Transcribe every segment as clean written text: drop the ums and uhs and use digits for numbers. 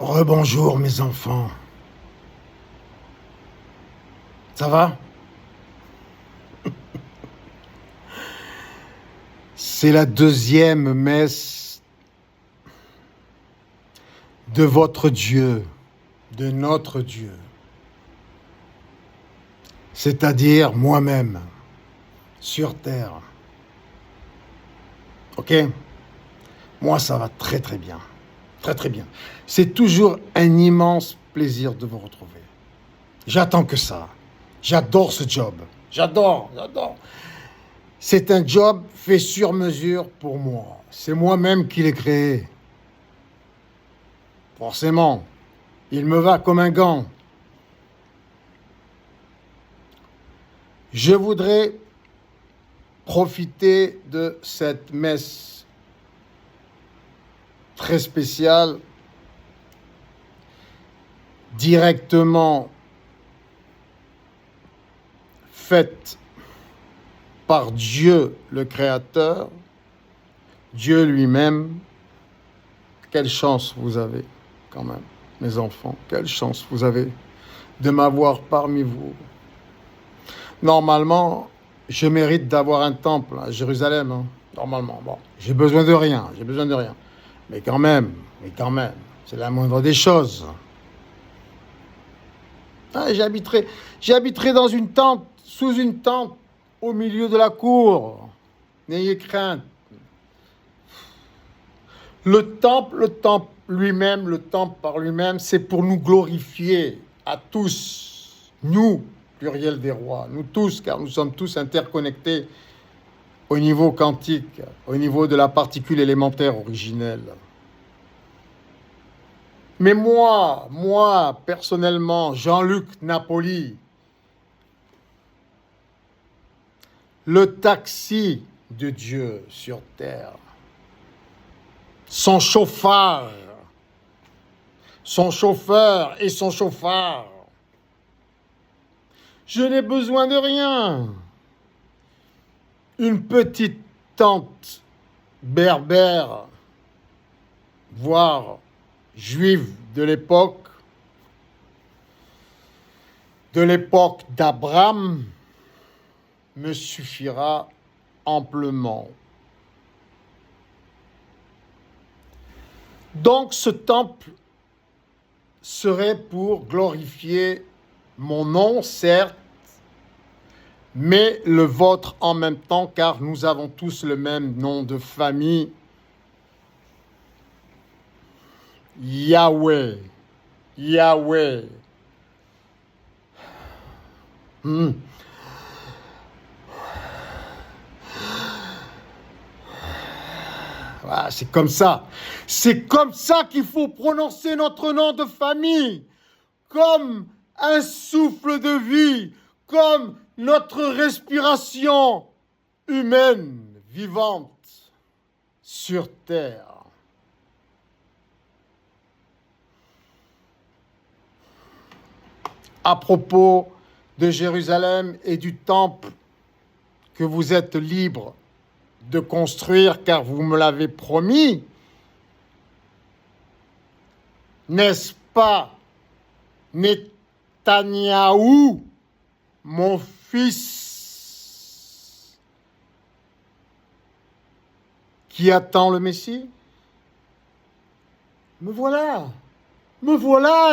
Rebonjour mes enfants. Ça va? C'est la deuxième messe de votre Dieu, de notre Dieu. C'est-à-dire moi-même, sur terre. Ok? Moi, ça va très très bien. Très très bien. C'est toujours un immense plaisir de vous retrouver. J'attends que ça. J'adore ce job. J'adore. C'est un job fait sur mesure pour moi. C'est moi-même qui l'ai créé. Forcément, il me va comme un gant. Je voudrais profiter de cette messe très spéciale, directement faite par Dieu le Créateur, Dieu lui-même. Quelle chance vous avez quand même, mes enfants, quelle chance vous avez de m'avoir parmi vous. Normalement, je mérite d'avoir un temple à Jérusalem, hein. Normalement. Bon, j'ai besoin de rien. Mais quand même, c'est la moindre des choses. Ah, j'habiterai dans une tente, sous une tente, au milieu de la cour. N'ayez crainte. Le temple lui-même, le temple par lui-même, c'est pour nous glorifier à tous. Nous, pluriel des rois, nous tous, car nous sommes tous interconnectés au niveau quantique, au niveau de la particule élémentaire originelle. Mais moi, personnellement, Jean-Luc Napoli, le taxi de Dieu sur terre, son chauffeur et son chauffard, je n'ai besoin de rien. Une petite tente berbère, voire juive de l'époque d'Abraham, me suffira amplement. Donc ce temple serait pour glorifier mon nom, certes, mais le vôtre en même temps, car nous avons tous le même nom de famille, Yahweh. Voilà, c'est comme ça. C'est comme ça qu'il faut prononcer notre nom de famille. Comme un souffle de vie, comme notre respiration humaine, vivante, sur terre. À propos de Jérusalem et du temple que vous êtes libre de construire, car vous me l'avez promis, n'est-ce pas, Netanyahou, mon fils, qui attend le Messie? Me voilà,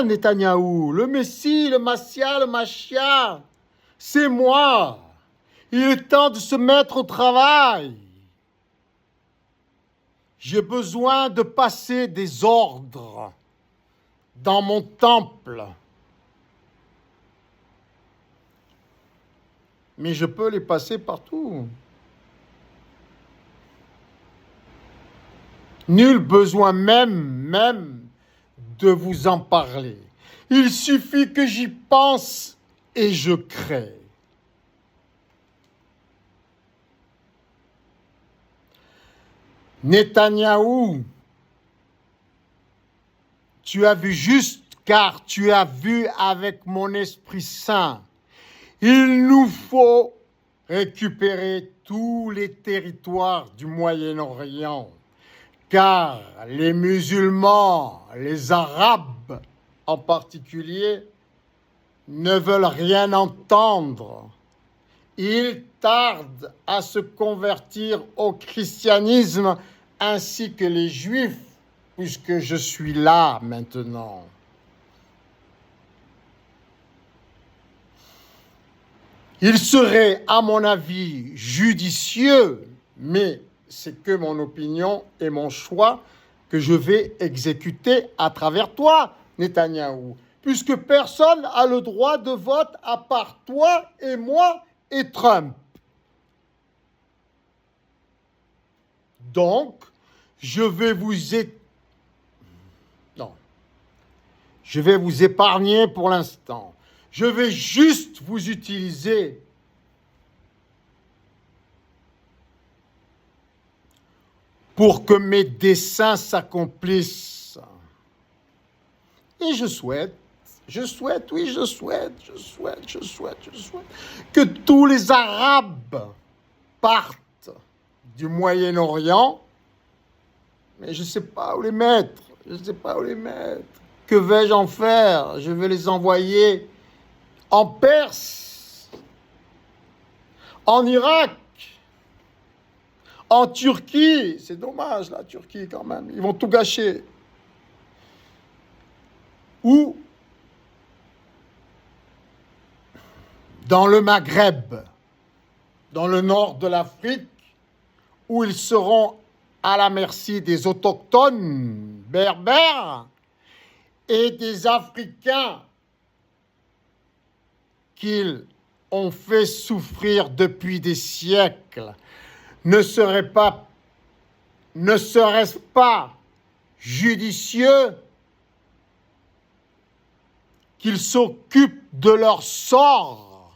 Netanyahou, le Messie, le Massia, le Machia, c'est moi. Il est temps de se mettre au travail. J'ai besoin de passer des ordres dans mon temple. Mais je peux les passer partout. Nul besoin même de vous en parler. Il suffit que j'y pense et je crée. Netanyahou, tu as vu juste car tu as vu avec mon Esprit Saint. Il nous faut récupérer tous les territoires du Moyen-Orient, car les musulmans, les Arabes en particulier, ne veulent rien entendre. Ils tardent à se convertir au christianisme ainsi que les Juifs, puisque je suis là maintenant. Il serait, à mon avis, judicieux, mais c'est que mon opinion et mon choix que je vais exécuter à travers toi, Netanyahou, puisque personne n'a le droit de vote à part toi et moi et Trump. Donc, je vais vous épargner pour l'instant. Je vais juste vous utiliser pour que mes desseins s'accomplissent. Et je souhaite que tous les Arabes partent du Moyen-Orient, mais je ne sais pas où les mettre. Que vais-je en faire? Je vais les envoyer en Perse, en Irak, en Turquie. C'est dommage, la Turquie, quand même. Ils vont tout gâcher. Ou dans le Maghreb, dans le nord de l'Afrique, où ils seront à la merci des autochtones berbères et des Africains qu'ils ont fait souffrir depuis des siècles. Ne serait-ce pas judicieux qu'ils s'occupent de leur sort,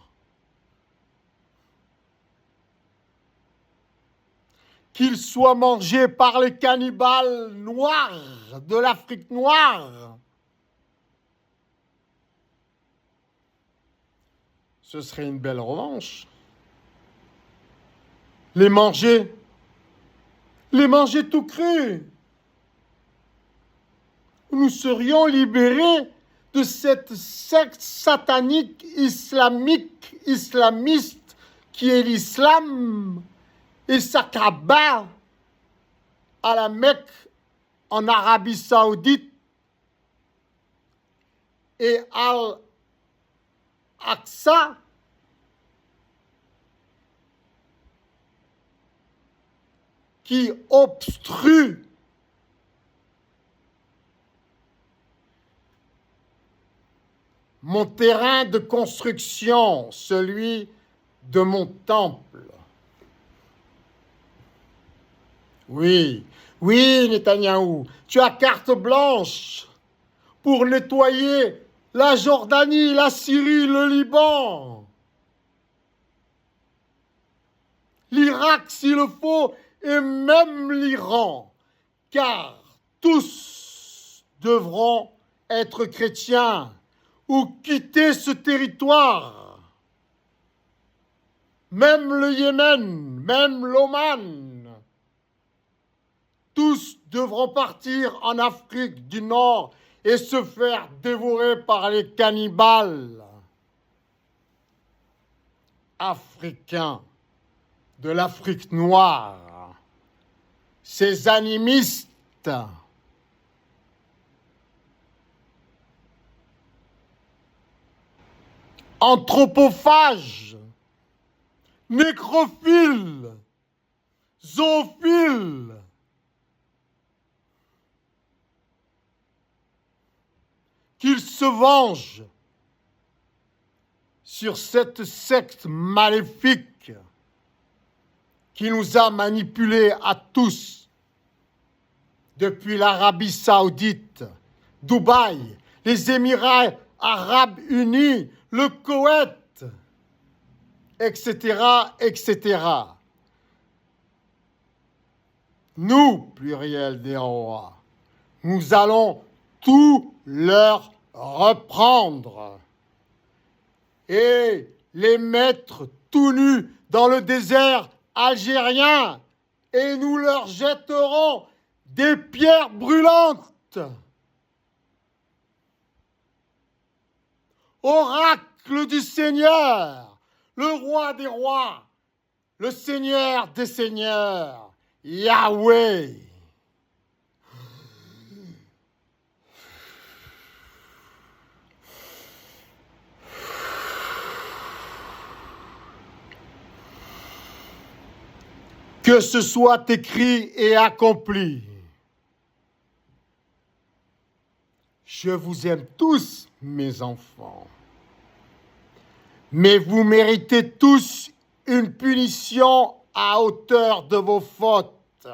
qu'ils soient mangés par les cannibales noirs de l'Afrique noire? Ce serait une belle revanche. Les manger tout cru. Nous serions libérés de cette secte satanique islamiste qui est l'islam et sa Kaaba à la Mecque en Arabie Saoudite et Al-Aqsa qui obstrue mon terrain de construction, celui de mon temple. Oui, Netanyahou, tu as carte blanche pour nettoyer la Jordanie, la Syrie, le Liban, l'Irak s'il le faut, et même l'Iran, car tous devront être chrétiens ou quitter ce territoire. Même le Yémen, même l'Oman, tous devront partir en Afrique du Nord et se faire dévorer par les cannibales africains de l'Afrique noire, ces animistes anthropophages, nécrophiles, zoophiles, qu'ils se vengent sur cette secte maléfique qui nous a manipulés à tous depuis l'Arabie Saoudite, Dubaï, les Émirats Arabes Unis, le Koweït, etc., etc. Nous, pluriel des rois, nous allons tout leur reprendre et les mettre tout nus dans le désert algérien et nous leur jetterons des pierres brûlantes. Oracle du Seigneur, le roi des rois, le Seigneur des seigneurs, Yahweh. Que ce soit écrit et accompli. Je vous aime tous, mes enfants. Mais vous méritez tous une punition à hauteur de vos fautes.